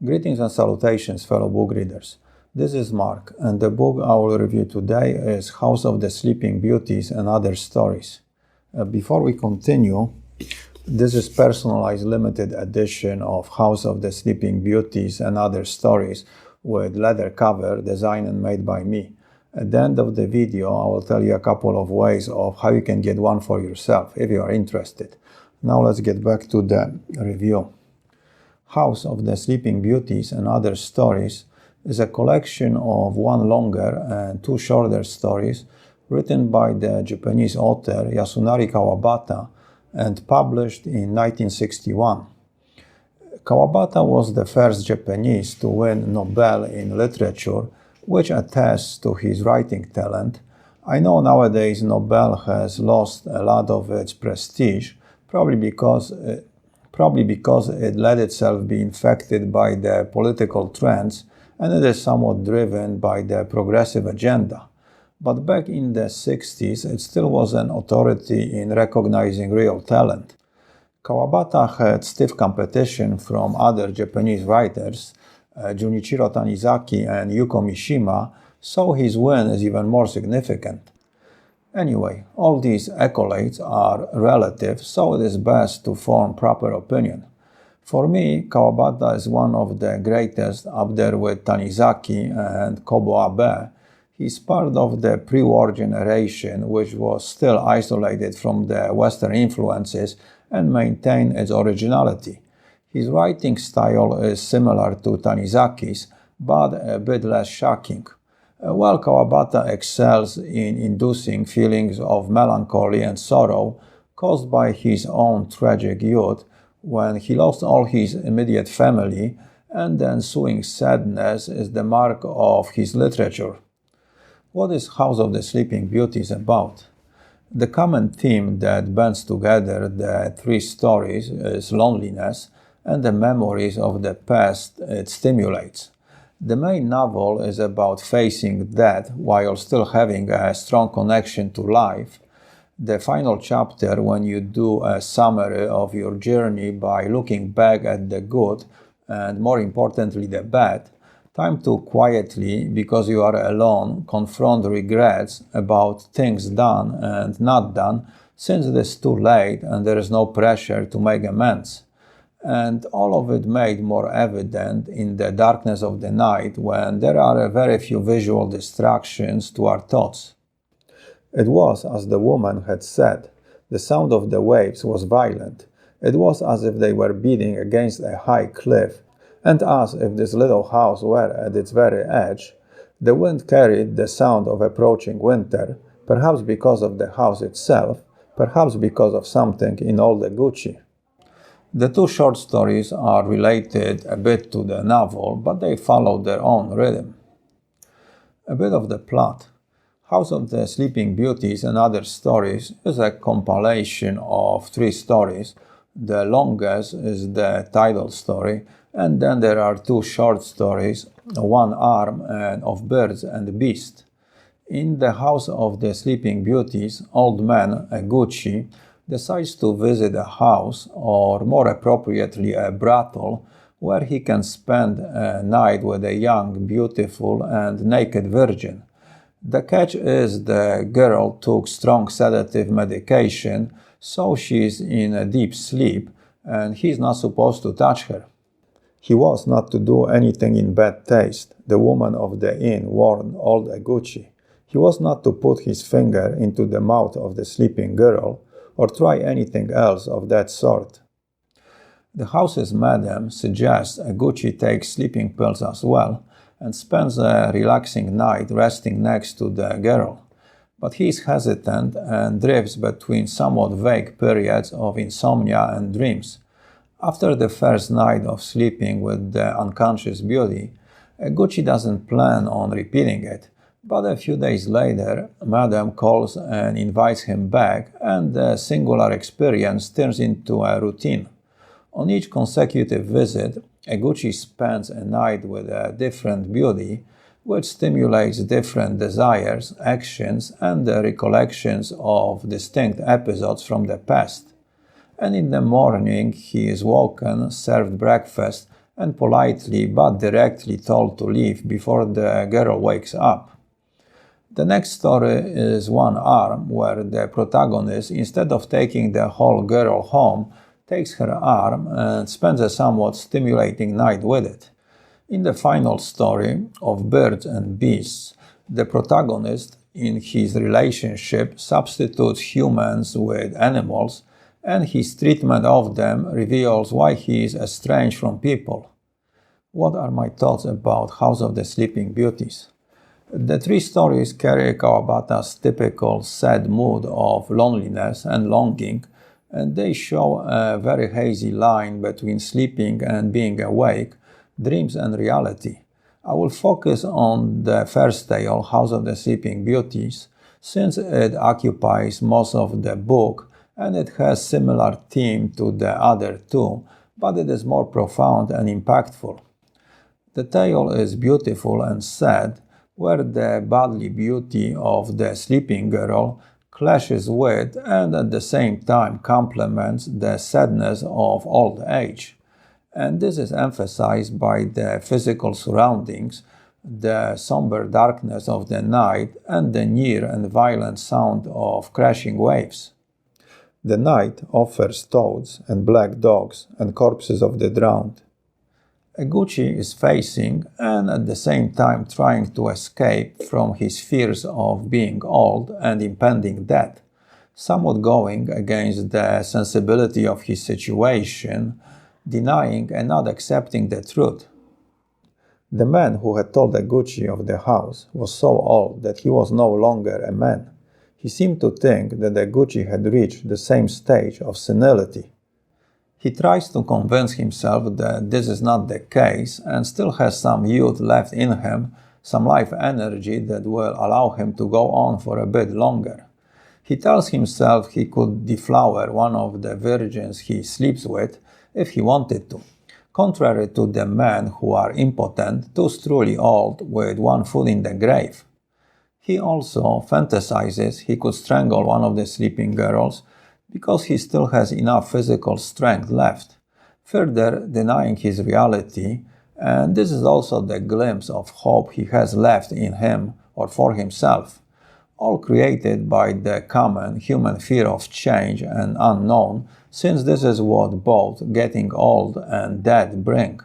Greetings and salutations, fellow book readers. This is Mark, and the book I will review today is House of the Sleeping Beauties and Other Stories. Before we continue, this is personalized limited edition of House of the Sleeping Beauties and Other Stories with leather cover designed and made by me. At the end of the video, I will tell you a couple of ways of how you can get one for yourself if you are interested. Now let's get back to the review. House of the Sleeping Beauties and Other Stories is a collection of one longer and two shorter stories written by the Japanese author Yasunari Kawabata and published in 1961. Kawabata was the first Japanese to win Nobel in Literature, which attests to his writing talent. I know nowadays Nobel has lost a lot of its prestige, probably because it let itself be infected by the political trends and it is somewhat driven by the progressive agenda. But back in the 60s, it still was an authority in recognizing real talent. Kawabata had stiff competition from other Japanese writers, Junichiro Tanizaki and Yuko Mishima, so his win is even more significant. Anyway, all these accolades are relative, so it is best to form proper opinion. For me, Kawabata is one of the greatest, up there with Tanizaki and Kobo Abe. He's part of the pre-war generation, which was still isolated from the Western influences and maintained its originality. His writing style is similar to Tanizaki's, but a bit less shocking. While Kawabata excels in inducing feelings of melancholy and sorrow caused by his own tragic youth, when he lost all his immediate family, and the ensuing sadness is the mark of his literature. What is House of the Sleeping Beauties about? The common theme that bands together the three stories is loneliness and the memories of the past it stimulates. The main novel is about facing death while still having a strong connection to life. The final chapter, when you do a summary of your journey by looking back at the good and, more importantly, the bad, time to quietly, because you are alone, confront regrets about things done and not done, since it is too late and there is no pressure to make amends. And all of it made more evident in the darkness of the night when there are very few visual distractions to our thoughts. It was as the woman had said. The sound of the waves was violent. It was as if they were beating against a high cliff, and as if this little house were at its very edge. The wind carried the sound of approaching winter, perhaps because of the house itself, perhaps because of something in all the Gucci. The two short stories are related a bit to the novel, but they follow their own rhythm. A bit of the plot. House of the Sleeping Beauties and Other Stories is a compilation of three stories. The longest is the title story, and then there are two short stories, One Arm and of Birds and Beasts. In the House of the Sleeping Beauties, old man Eguchi decides to visit a house, or more appropriately a brothel, where he can spend a night with a young, beautiful and naked virgin. The catch is the girl took strong sedative medication, so she's in a deep sleep and he's not supposed to touch her. He was not to do anything in bad taste, the woman of the inn warned old Eguchi. He was not to put his finger into the mouth of the sleeping girl, or try anything else of that sort. The house's madam suggests Eguchi takes sleeping pills as well and spends a relaxing night resting next to the girl. But he is hesitant and drifts between somewhat vague periods of insomnia and dreams. After the first night of sleeping with the unconscious beauty, Eguchi doesn't plan on repeating it. But a few days later, Madame calls and invites him back, and the singular experience turns into a routine. On each consecutive visit, Eguchi spends a night with a different beauty, which stimulates different desires, actions, and the recollections of distinct episodes from the past. And in the morning, he is woken, served breakfast, and politely but directly told to leave before the girl wakes up. The next story is One Arm, where the protagonist, instead of taking the whole girl home, takes her arm and spends a somewhat stimulating night with it. In the final story of Birds and Beasts, the protagonist, in his relationship, substitutes humans with animals, and his treatment of them reveals why he is estranged from people. What are my thoughts about House of the Sleeping Beauties? The three stories carry Kawabata's typical sad mood of loneliness and longing, and they show a very hazy line between sleeping and being awake, dreams and reality. I will focus on the first tale, House of the Sleeping Beauties, since it occupies most of the book and it has similar theme to the other two, but it is more profound and impactful. The tale is beautiful and sad, where the bodily beauty of the sleeping girl clashes with and at the same time complements the sadness of old age. And this is emphasized by the physical surroundings, the somber darkness of the night, and the near and violent sound of crashing waves. The night offers toads and black dogs and corpses of the drowned. Eguchi is facing and at the same time trying to escape from his fears of being old and impending death, somewhat going against the sensibility of his situation, denying and not accepting the truth. The man who had told Eguchi of the house was so old that he was no longer a man. He seemed to think that Eguchi had reached the same stage of senility. He tries to convince himself that this is not the case and still has some youth left in him, some life energy that will allow him to go on for a bit longer. He tells himself he could deflower one of the virgins he sleeps with if he wanted to, contrary to the men who are impotent, too truly old, with one foot in the grave. He also fantasizes he could strangle one of the sleeping girls because he still has enough physical strength left, further denying his reality, and this is also the glimpse of hope he has left in him or for himself, all created by the common human fear of change and unknown, since this is what both getting old and death bring.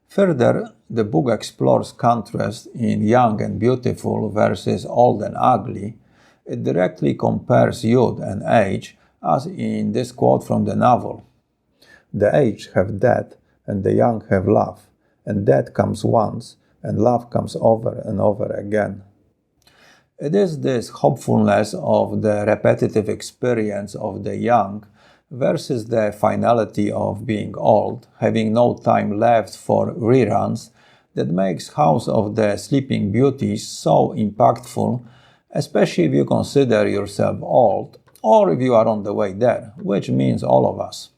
Further, the book explores contrast in young and beautiful versus old and ugly. It directly compares youth and age, as in this quote from the novel. The aged have death, and the young have love, and death comes once, and love comes over and over again. It is this hopefulness of the repetitive experience of the young versus the finality of being old, having no time left for reruns, that makes House of the Sleeping Beauties so impactful, especially if you consider yourself old, or if you are on the way there, which means all of us.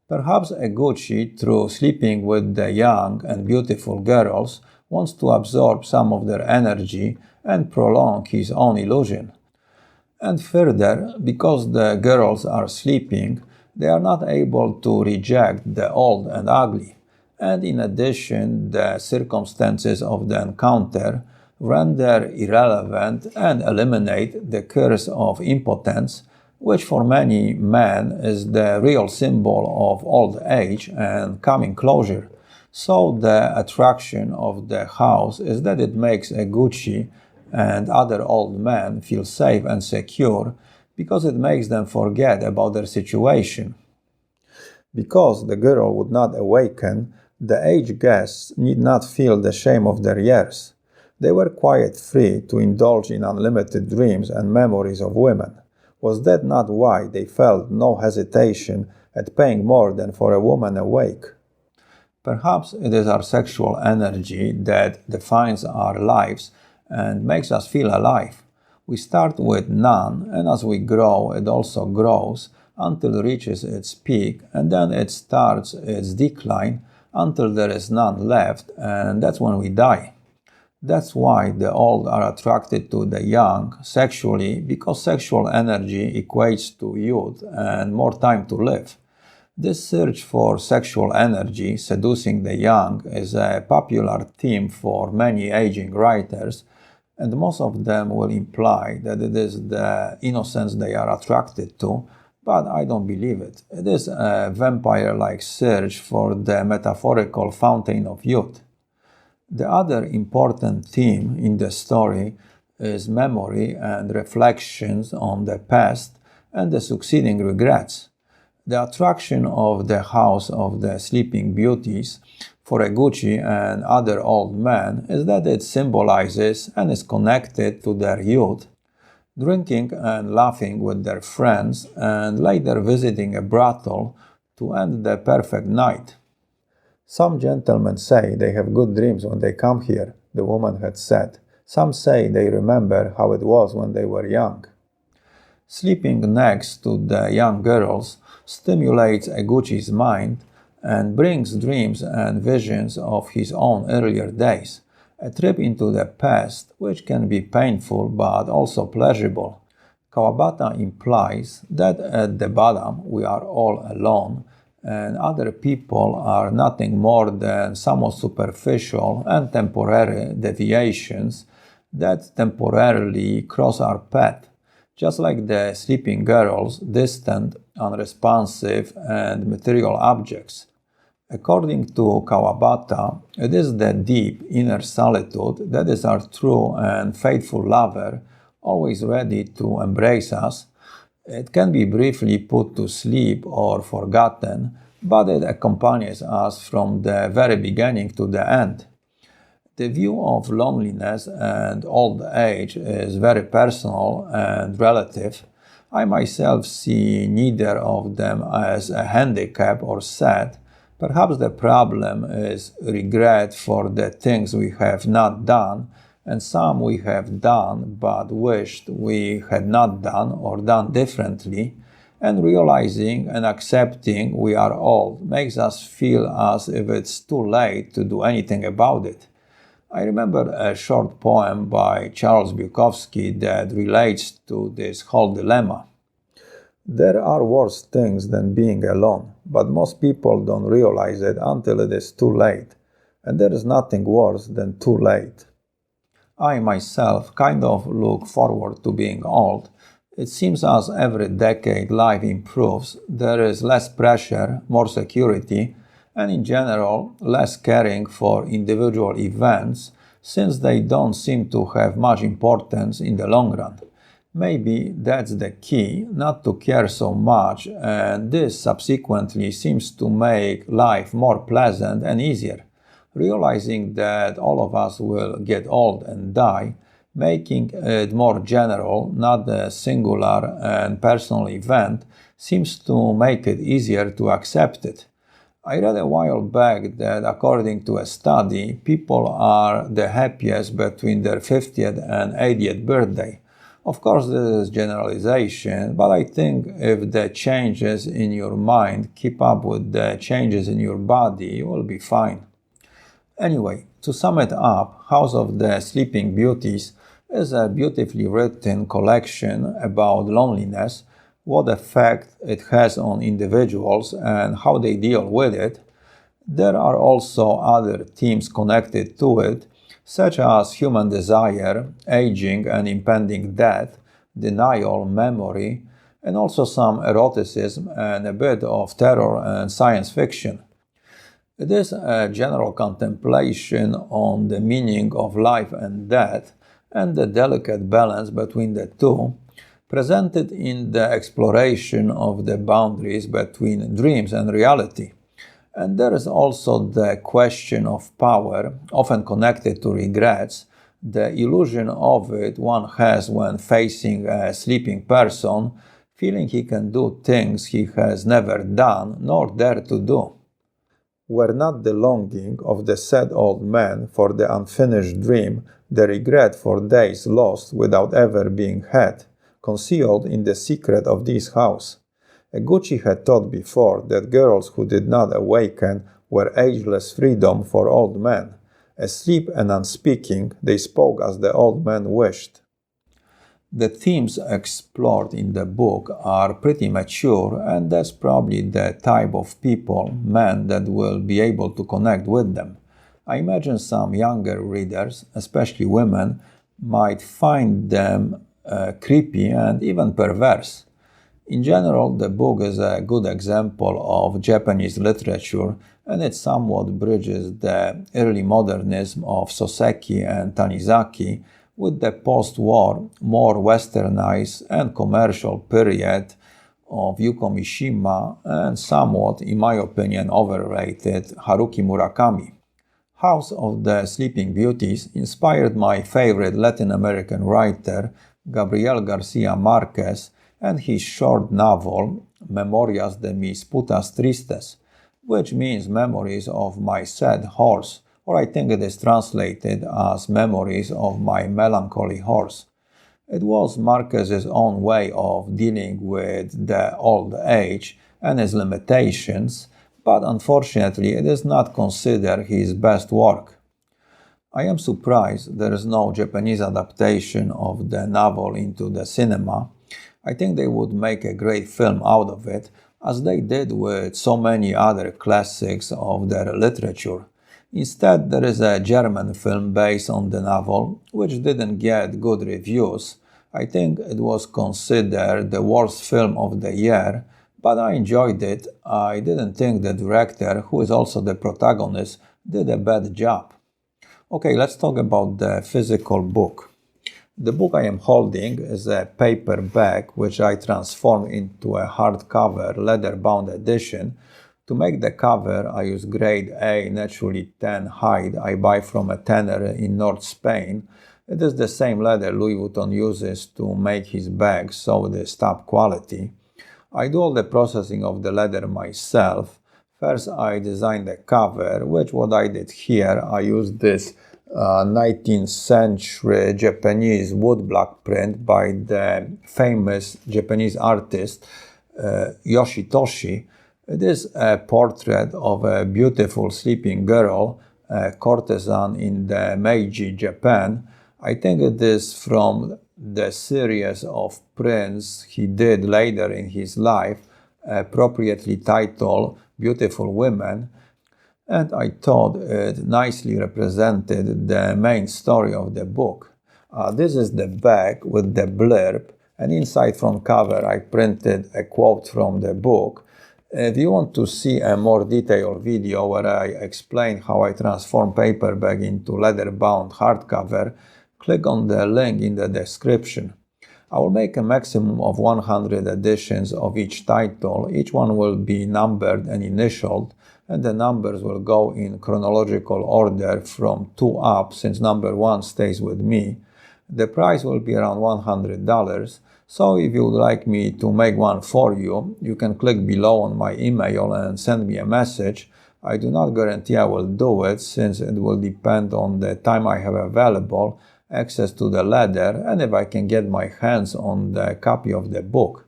Perhaps Eguchi, through sleeping with the young and beautiful girls, wants to absorb some of their energy and prolong his own illusion. And further, because the girls are sleeping, they are not able to reject the old and ugly. And in addition, the circumstances of the encounter render irrelevant and eliminate the curse of impotence, which for many men is the real symbol of old age and coming closure. So the attraction of the house is that it makes Eguchi and other old men feel safe and secure because it makes them forget about their situation. Because the girl would not awaken, the aged guests need not feel the shame of their years. They were quite free to indulge in unlimited dreams and memories of women. Was that not why they felt no hesitation at paying more than for a woman awake? Perhaps it is our sexual energy that defines our lives and makes us feel alive. We start with none, and as we grow, it also grows until it reaches its peak, and then it starts its decline until there is none left, and that's when we die. That's why the old are attracted to the young sexually, because sexual energy equates to youth and more time to live. This search for sexual energy, seducing the young, is a popular theme for many aging writers, and most of them will imply that it is the innocence they are attracted to, but I don't believe it. It is a vampire-like search for the metaphorical fountain of youth. The other important theme in the story is memory and reflections on the past and the succeeding regrets. The attraction of the House of the Sleeping Beauties for Eguchi and other old men is that it symbolizes and is connected to their youth, drinking and laughing with their friends and later visiting a brothel to end the perfect night. Some gentlemen say they have good dreams when they come here, the woman had said. Some say they remember how it was when they were young. Sleeping next to the young girls stimulates Eguchi's mind and brings dreams and visions of his own earlier days, a trip into the past which can be painful but also pleasurable. Kawabata implies that at the bottom we are all alone and other people are nothing more than somewhat superficial and temporary deviations that temporarily cross our path, just like the sleeping girls, distant, unresponsive, and material objects. According to Kawabata, it is the deep inner solitude that is our true and faithful lover, always ready to embrace us. It can be briefly put to sleep or forgotten, but it accompanies us from the very beginning to the end. The view of loneliness and old age is very personal and relative. I myself see neither of them as a handicap or sad. Perhaps the problem is regret for the things we have not done, and some we have done but wished we had not done or done differently, and realizing and accepting we are old makes us feel as if it's too late to do anything about it. I remember a short poem by Charles Bukowski that relates to this whole dilemma. There are worse things than being alone, but most people don't realize it until it is too late, and there is nothing worse than too late. I myself kind of look forward to being old. It seems as every decade life improves, there is less pressure, more security, and in general, less caring for individual events, since they don't seem to have much importance in the long run. Maybe that's the key, not to care so much, and this subsequently seems to make life more pleasant and easier. Realizing that all of us will get old and die, making it more general, not a singular and personal event, seems to make it easier to accept it. I read a while back that according to a study, people are the happiest between their 50th and 80th birthday. Of course, this is generalization, but I think if the changes in your mind keep up with the changes in your body, you will be fine. Anyway, to sum it up, House of the Sleeping Beauties is a beautifully written collection about loneliness, what effect it has on individuals and how they deal with it. There are also other themes connected to it, such as human desire, aging and impending death, denial, memory, and also some eroticism and a bit of terror and science fiction. It is a general contemplation on the meaning of life and death and the delicate balance between the two, presented in the exploration of the boundaries between dreams and reality. And there is also the question of power, often connected to regrets, the illusion of it one has when facing a sleeping person, feeling he can do things he has never done nor dared to do. Were not the longing of the sad old man for the unfinished dream, the regret for days lost without ever being had, concealed in the secret of this house? Eguchi had thought before that girls who did not awaken were ageless freedom for old men. Asleep and unspeaking, they spoke as the old man wished. The themes explored in the book are pretty mature, and that's probably the type of people, men, that will be able to connect with them. I imagine some younger readers, especially women, might find them creepy and even perverse. In general, the book is a good example of Japanese literature, and it somewhat bridges the early modernism of Soseki and Tanizaki with the post-war, more westernized and commercial period of Yuko Mishima and somewhat, in my opinion, overrated Haruki Murakami. House of the Sleeping Beauties inspired my favorite Latin American writer, Gabriel Garcia Marquez, and his short novel, Memorias de mis putas tristes, which means memories of my sad horse, or I think it is translated as memories of my melancholy horse. It was Marquez's own way of dealing with the old age and its limitations, but unfortunately it is not considered his best work. I am surprised there is no Japanese adaptation of the novel into the cinema. I think they would make a great film out of it, as they did with so many other classics of their literature. Instead, there is a German film based on the novel, which didn't get good reviews. I think it was considered the worst film of the year, but I enjoyed it. I didn't think the director, who is also the protagonist, did a bad job. Okay, let's talk about the physical book. The book I am holding is a paperback which I transformed into a hardcover leather-bound edition. To make the cover, I use grade A naturally tan hide I buy from a tanner in North Spain. It is the same leather Louis Vuitton uses to make his bags, so it is top quality. I do all the processing of the leather myself. First, I designed the cover, which what I did here, I used this 19th century Japanese woodblock print by the famous Japanese artist Yoshitoshi. It is a portrait of a beautiful sleeping girl, a courtesan in the Meiji Japan. I think it is from the series of prints he did later in his life, appropriately titled Beautiful Women, and I thought it nicely represented the main story of the book. This is the back with the blurb, and inside front cover I printed a quote from the book. If you want to see a more detailed video where I explain how I transform paperback into leather-bound hardcover, click on the link in the description. I will make a maximum of 100 editions of each title. Each one will be numbered and initialed, and the numbers will go in chronological order from 2 up, since number 1 stays with me. The price will be around $100, so if you would like me to make one for you, you can click below on my email and send me a message. I do not guarantee I will do it, since it will depend on the time I have available, access to the leather, and if I can get my hands on the copy of the book.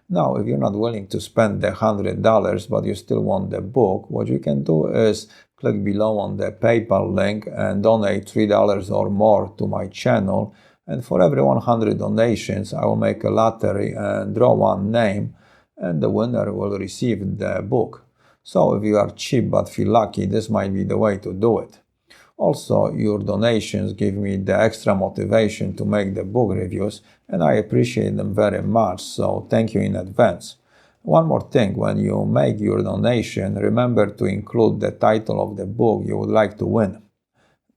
Now, if you're not willing to spend the $100 but you still want the book, what you can do is click below on the PayPal link and donate $3 or more to my channel, and for every 100 donations I will make a lottery and draw one name, and the winner will receive the book. So if you are cheap but feel lucky, this might be the way to do it. Also, your donations give me the extra motivation to make the book reviews, and I appreciate them very much, so thank you in advance. One more thing, when you make your donation, remember to include the title of the book you would like to win.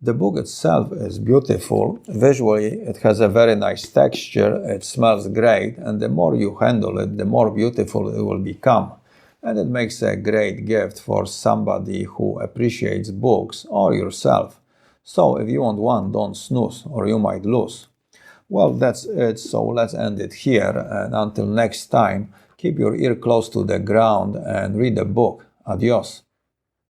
The book itself is beautiful. Visually, it has a very nice texture, it smells great, and the more you handle it, the more beautiful it will become. And it makes a great gift for somebody who appreciates books or yourself. So if you want one, don't snooze or you might lose. Well, that's it, so let's end it here, and until next time, keep your ear close to the ground and read the book. Adios.